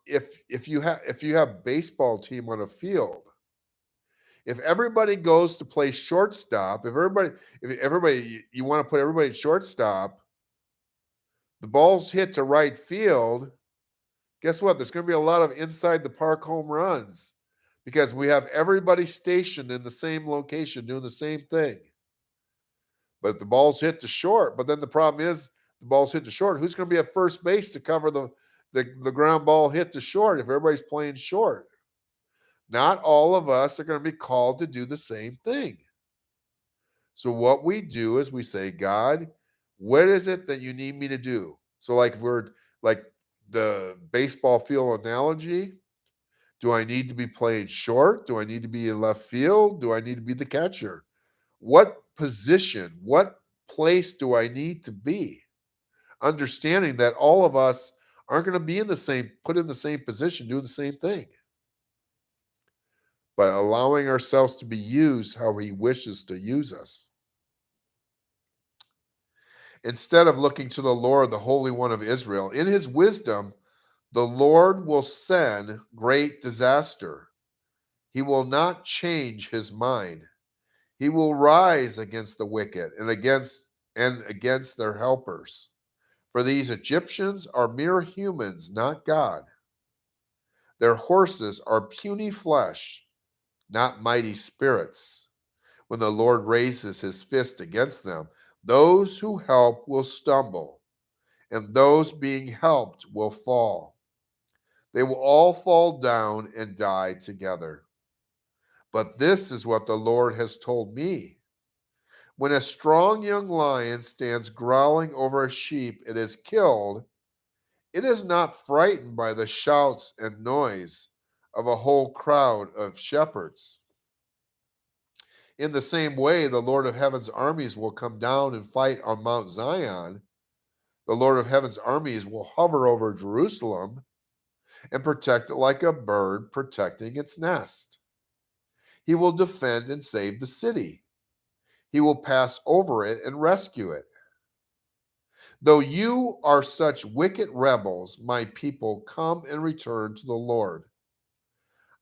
[SPEAKER 1] if you have baseball team on a field. If everybody goes to play shortstop, if everybody you want to put everybody at shortstop, the ball's hit to right field, guess what? There's going to be a lot of inside the park home runs, because we have everybody stationed in the same location doing the same thing. But the ball's hit to short. But then the problem is, the ball's hit to short. Who's going to be at first base to cover the ground ball hit to short if everybody's playing short? Not all of us are going to be called to do the same thing. So what we do is we say, God, what is it that you need me to do? So like, if we're like the baseball field analogy, do I need to be playing short? Do I need to be in left field? Do I need to be the catcher? What position, what place do I need to be? Understanding that all of us aren't going to be put in the same position, doing the same thing, but allowing ourselves to be used how he wishes to use us. Instead of looking to the Lord, the Holy One of Israel, in his wisdom, the Lord will send great disaster. He will not change his mind. He will rise against the wicked and against and against their helpers. For these Egyptians are mere humans, not God. Their horses are puny flesh, not mighty spirits. When the Lord raises his fist against them, those who help will stumble, and those being helped will fall. They will all fall down and die together. But this is what the Lord has told me. When a strong young lion stands growling over a sheep it has killed, it is not frightened by the shouts and noise of a whole crowd of shepherds. In the same way, the Lord of heaven's armies will come down and fight on Mount Zion. The Lord of heaven's armies will hover over Jerusalem and protect it like a bird protecting its nest. He will defend and save the city. He will pass over it and rescue it. Though you are such wicked rebels, my people, come and return to the Lord.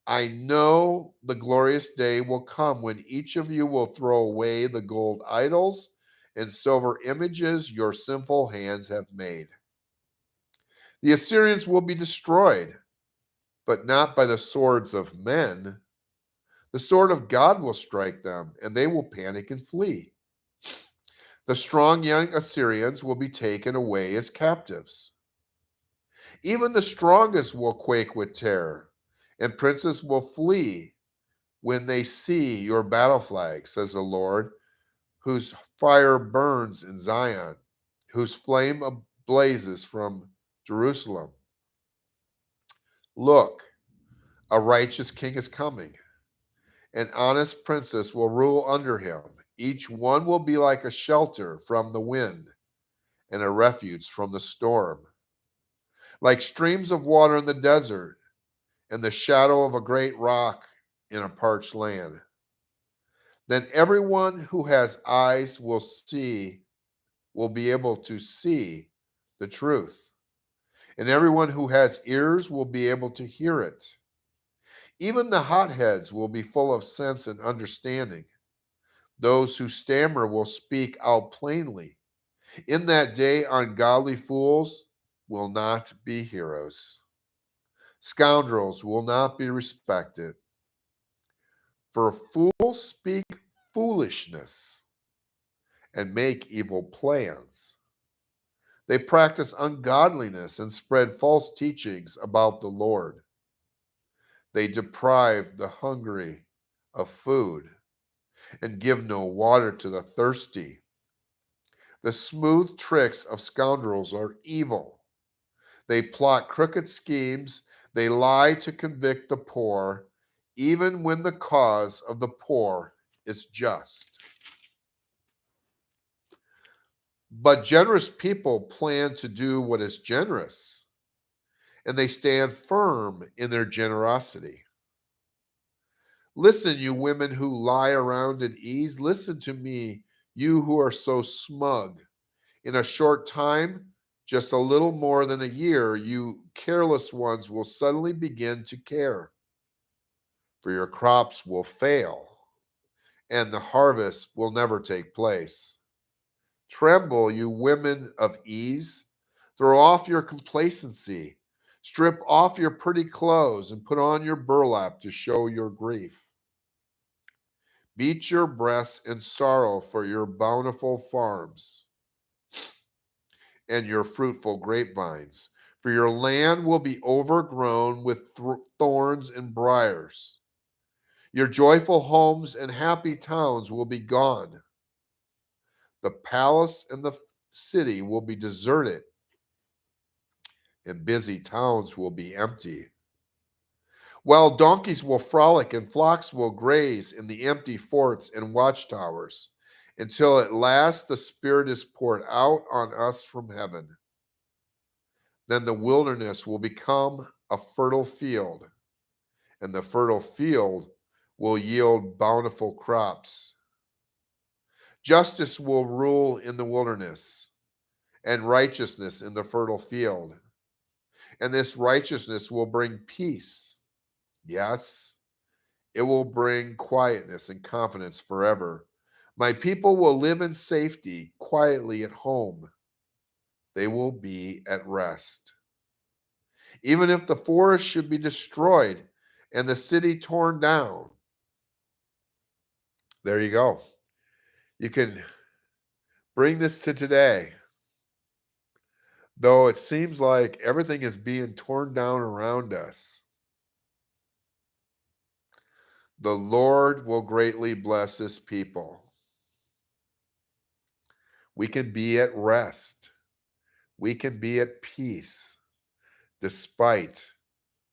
[SPEAKER 1] I know the glorious day will come when each of you will throw away the gold idols and silver images your sinful hands have made. The Assyrians will be destroyed, but not by the swords of men. The sword of God will strike them, and they will panic and flee. The strong young Assyrians will be taken away as captives. Even the strongest will quake with terror, and princes will flee when they see your battle flag, says the Lord, whose fire burns in Zion, whose flame blazes from Jerusalem. Look, a righteous king is coming. An honest princess will rule under him. Each one will be like a shelter from the wind and a refuge from the storm, like streams of water in the desert and the shadow of a great rock in a parched land. Then everyone who has eyes will be able to see the truth, and everyone who has ears will be able to hear it. Even the hotheads will be full of sense and understanding. Those who stammer will speak out plainly. In that day, ungodly fools will not be heroes. Scoundrels will not be respected. For fools speak foolishness and make evil plans. They practice ungodliness and spread false teachings about the Lord. They deprive the hungry of food and give no water to the thirsty. The smooth tricks of scoundrels are evil. They plot crooked schemes. They lie to convict the poor, even when the cause of the poor is just. But generous people plan to do what is generous, and they stand firm in their generosity. Listen, you women who lie around at ease. Listen to me, you who are so smug. In a short time, just a little more than a year, you careless ones will suddenly begin to care, for your crops will fail, and the harvest will never take place. Tremble, you women of ease. Throw off your complacency. Strip off your pretty clothes and put on your burlap to show your grief. Beat your breasts in sorrow for your bountiful farms and your fruitful grapevines, for your land will be overgrown with thorns and briars. Your joyful homes and happy towns will be gone. The palace and the city will be deserted, and busy towns will be empty. While donkeys will frolic and flocks will graze in the empty forts and watchtowers, until at last the Spirit is poured out on us from heaven. Then the wilderness will become a fertile field, and the fertile field will yield bountiful crops. Justice will rule in the wilderness, and righteousness in the fertile field. And this righteousness will bring peace. Yes, it will bring quietness and confidence forever. My people will live in safety, quietly at home. They will be at rest. Even if the forest should be destroyed and the city torn down, there you go. You can bring this to today. Though it seems like everything is being torn down around us, the Lord will greatly bless his people. We can be at rest. We can be at peace despite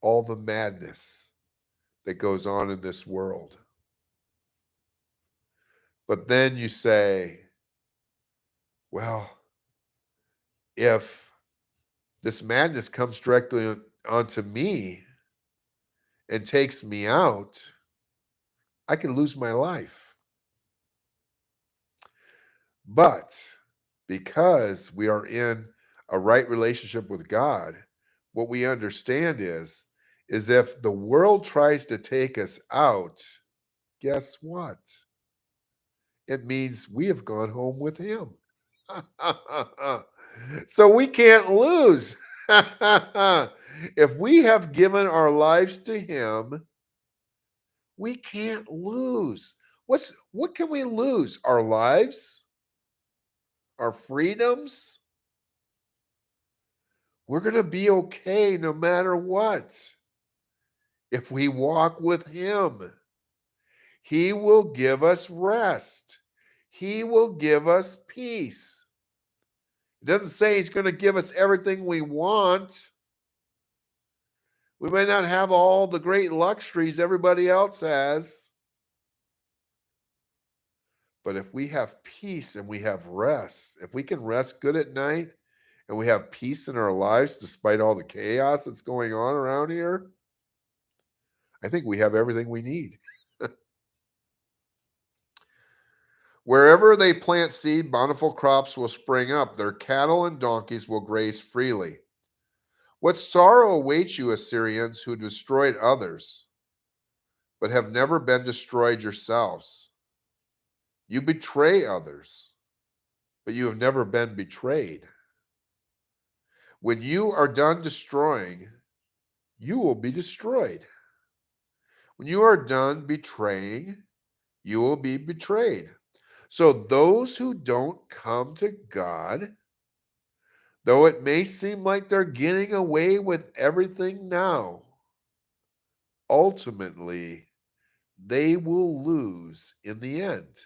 [SPEAKER 1] all the madness that goes on in this world. But then you say, well, if this madness comes directly onto me and takes me out, I could lose my life. But because we are in a right relationship with God, what we understand is if the world tries to take us out, guess what? It means we have gone home with him. So we can't lose. If we have given our lives to him, we can't lose. What can we lose? Our lives? Our freedoms? We're going to be okay no matter what. If we walk with him, he will give us rest. He will give us peace. It doesn't say he's going to give us everything we want. We may not have all the great luxuries everybody else has. But if we have peace and we have rest, if we can rest good at night and we have peace in our lives despite all the chaos that's going on around here, I think we have everything we need. Wherever they plant seed, bountiful crops will spring up. Their cattle and donkeys will graze freely. What sorrow awaits you, Assyrians, who destroyed others, but have never been destroyed yourselves? You betray others, but you have never been betrayed. When you are done destroying, you will be destroyed. When you are done betraying, you will be betrayed. So those who don't come to God, though it may seem like they're getting away with everything now, ultimately they will lose in the end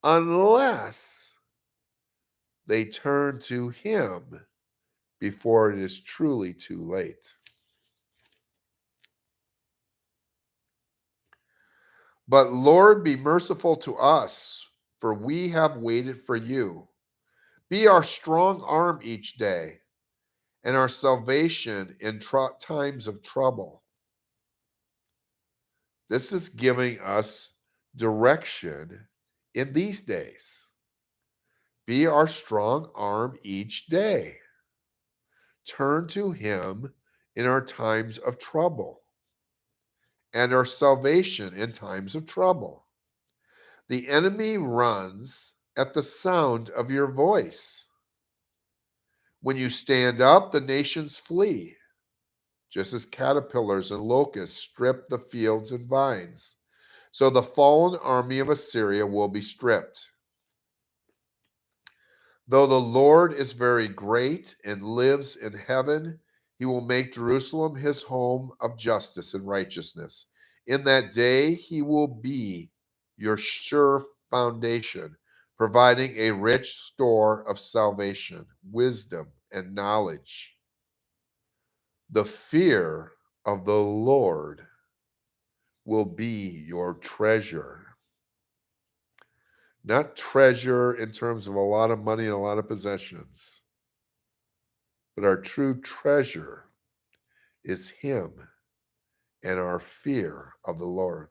[SPEAKER 1] unless they turn to him before it is truly too late. But Lord, be merciful to us, for we have waited for you. Be our strong arm each day and our salvation in times of trouble. This is giving us direction in these days. Be our strong arm each day. Turn to him in our times of trouble and our salvation in times of trouble. The enemy runs at the sound of your voice. When you stand up, the nations flee, just as caterpillars and locusts strip the fields and vines. So the fallen army of Assyria will be stripped. Though the Lord is very great and lives in heaven, he will make Jerusalem his home of justice and righteousness. In that day, he will be your sure foundation, providing a rich store of salvation, wisdom, and knowledge. The fear of the Lord will be your treasure. Not treasure in terms of a lot of money and a lot of possessions, but our true treasure is him and our fear of the Lord.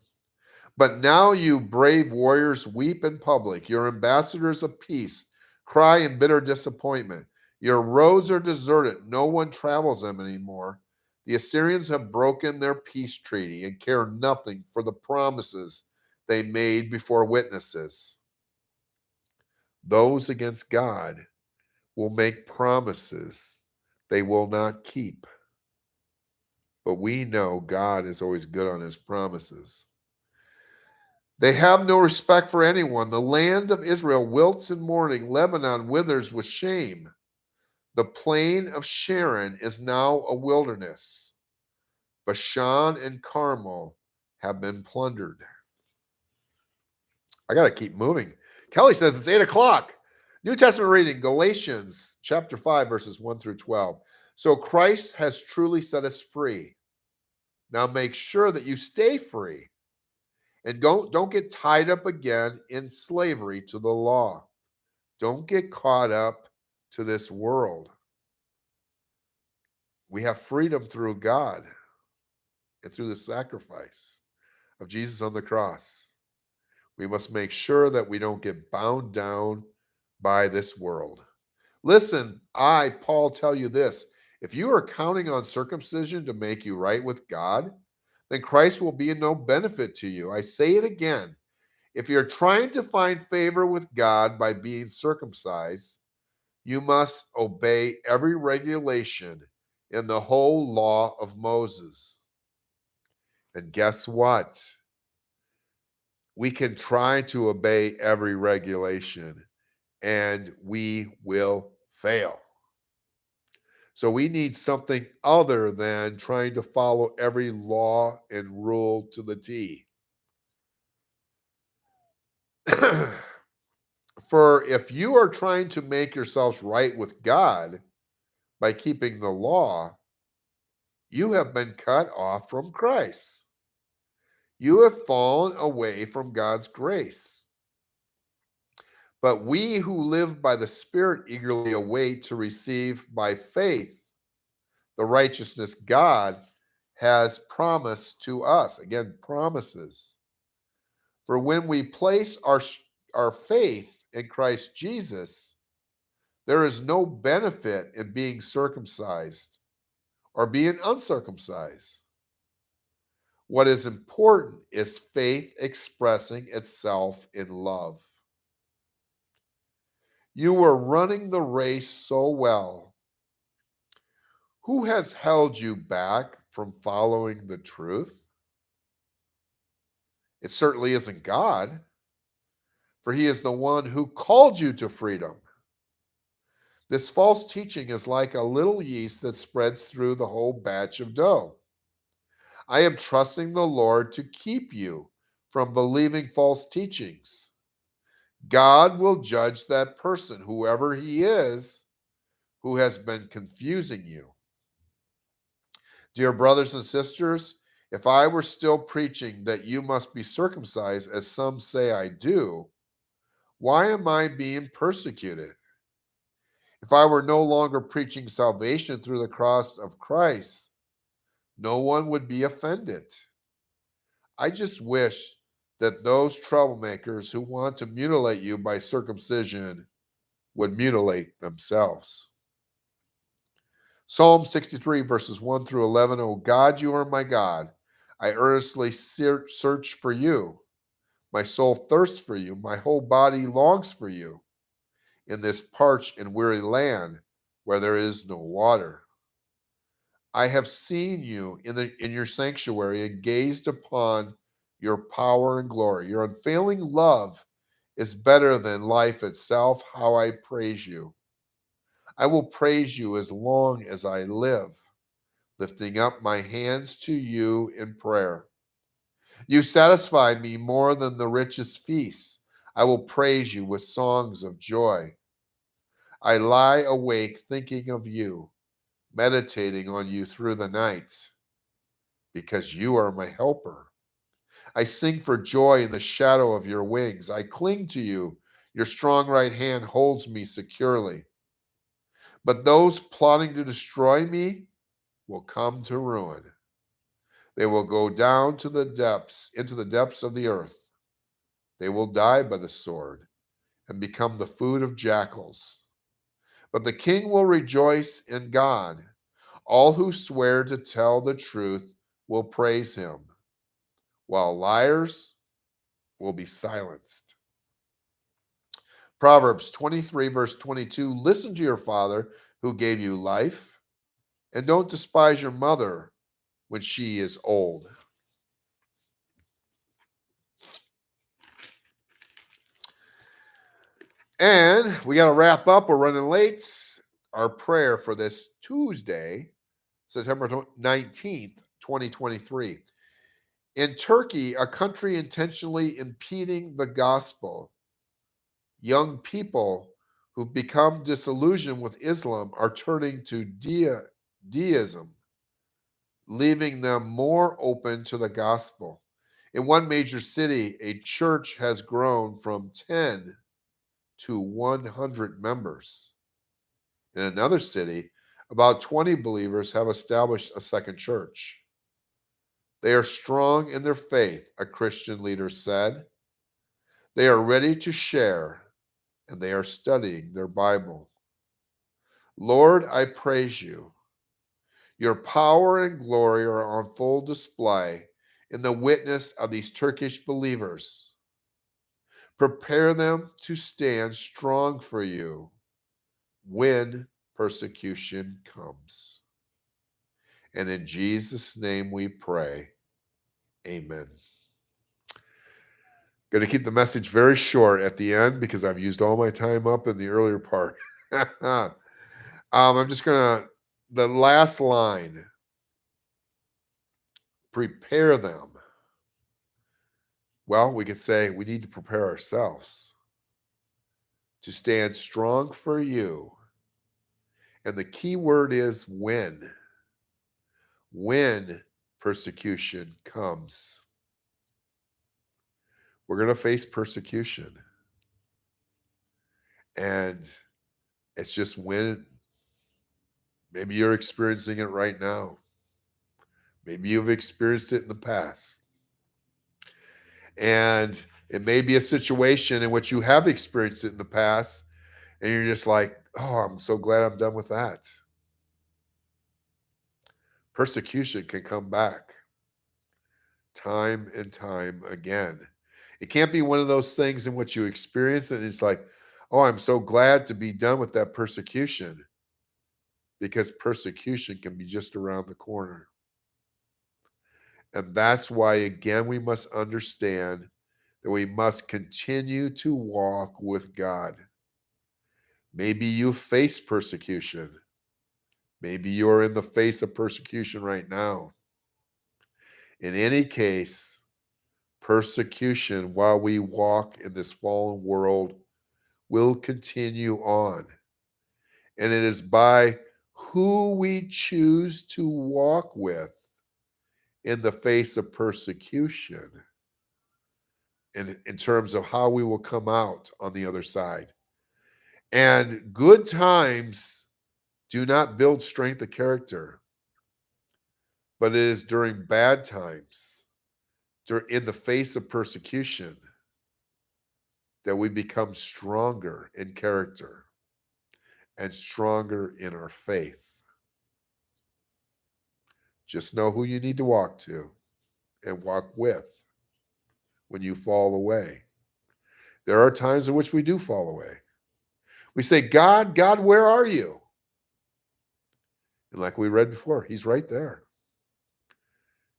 [SPEAKER 1] But now you brave warriors weep in public. Your ambassadors of peace cry in bitter disappointment. Your roads are deserted. No one travels them anymore. The Assyrians have broken their peace treaty and care nothing for the promises they made before witnesses. Those against God will make promises they will not keep. But we know God is always good on his promises. They have no respect for anyone. The land of Israel wilts in mourning. Lebanon withers with shame. The plain of Sharon is now a wilderness. Bashan and Carmel have been plundered. I got to keep moving. Kelly says it's 8 o'clock. New Testament reading, Galatians chapter 5, verses 1 through 12. So Christ has truly set us free. Now make sure that you stay free and don't get tied up again in slavery to the law. Don't get caught up to this world. We have freedom through God and through the sacrifice of Jesus on the cross. We must make sure that we don't get bound down by this world. Listen, I, Paul, tell you this. If you are counting on circumcision to make you right with God, then Christ will be of no benefit to you. I say it again. If you're trying to find favor with God by being circumcised, you must obey every regulation in the whole law of Moses. And guess what? We can try to obey every regulation and we will fail. So we need something other than trying to follow every law and rule to the T. For if you are trying to make yourselves right with God by keeping the law, you have been cut off from Christ. You have fallen away from God's grace. But we who live by the Spirit eagerly await to receive by faith the righteousness God has promised to us. Again, promises. For when we place our faith in Christ Jesus, there is no benefit in being circumcised or being uncircumcised. What is important is faith expressing itself in love. You were running the race so well. Who has held you back from following the truth? It certainly isn't God, for he is the one who called you to freedom. This false teaching is like a little yeast that spreads through the whole batch of dough. I am trusting the Lord to keep you from believing false teachings. God will judge that person, whoever he is, who has been confusing you. Dear brothers and sisters, if I were still preaching that you must be circumcised, as some say I do, why am I being persecuted? If I were no longer preaching salvation through the cross of Christ, no one would be offended. I just wish that those troublemakers who want to mutilate you by circumcision would mutilate themselves. Psalm 63, verses 1 through 11. O God, you are my God. I earnestly search for you. My soul thirsts for you. My whole body longs for you in this parched and weary land where there is no water. I have seen you in your sanctuary and gazed upon your power and glory. Your unfailing love is better than life itself. How I praise you. I will praise you as long as I live, lifting up my hands to you in prayer. You satisfy me more than the richest feasts. I will praise you with songs of joy. I lie awake thinking of you, meditating on you through the night, because you are my helper. I sing for joy in the shadow of your wings. I cling to you. Your strong right hand holds me securely. But those plotting to destroy me will come to ruin. They will go down to the depths, into the depths of the earth. They will die by the sword and become the food of jackals. But the king will rejoice in God. All who swear to tell the truth will praise him, while liars will be silenced. Proverbs 23, verse 22, listen to your father who gave you life, and don't despise your mother when she is old. And we got to wrap up. We're running late. Our prayer for this Tuesday, September 19th, 2023. In Turkey, a country intentionally impeding the gospel, young people who've become disillusioned with Islam are turning to deism, leaving them more open to the gospel. In one major city, a church has grown from 10 to 100 members. In another city, about 20 believers have established a second church. They are strong in their faith, a Christian leader said. They are ready to share, and they are studying their Bible. Lord, I praise you. Your power and glory are on full display in the witness of these Turkish believers. Prepare them to stand strong for you when persecution comes. And in Jesus' name we pray. Amen. Going to keep the message very short at the end because I've used all my time up in the earlier part. I'm just going to, the last line, prepare them. Well, we could say we need to prepare ourselves to stand strong for you. And the key word is when. When persecution comes. We're going to face persecution. And it's just when. Maybe you're experiencing it right now. Maybe you've experienced it in the past. And it may be a situation in which you have experienced it in the past, and you're just like, oh, I'm so glad I'm done with that. Persecution can come back time and time again. It can't be one of those things in which you experience it and it's like, oh, I'm so glad to be done with that persecution, because persecution can be just around the corner. And that's why, again, we must understand that we must continue to walk with God. Maybe you face persecution. Maybe you're in the face of persecution right now. In any case, persecution while we walk in this fallen world will continue on. And it is by who we choose to walk with in the face of persecution, in terms of how we will come out on the other side. And good times do not build strength of character, but it is during bad times, in the face of persecution, that we become stronger in character and stronger in our faith. Just know who you need to walk to and walk with when you fall away. There are times in which we do fall away. We say, God, where are you? And like we read before, he's right there.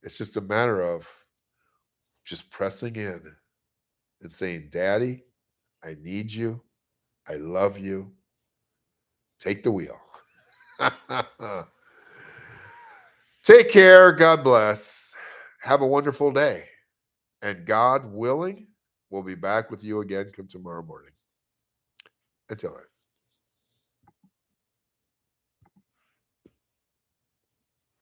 [SPEAKER 1] It's just a matter of just pressing in and saying, Daddy, I need you. I love you. Take the wheel. Take care. God bless. Have a wonderful day. And God willing, we'll be back with you again come tomorrow morning. Until then.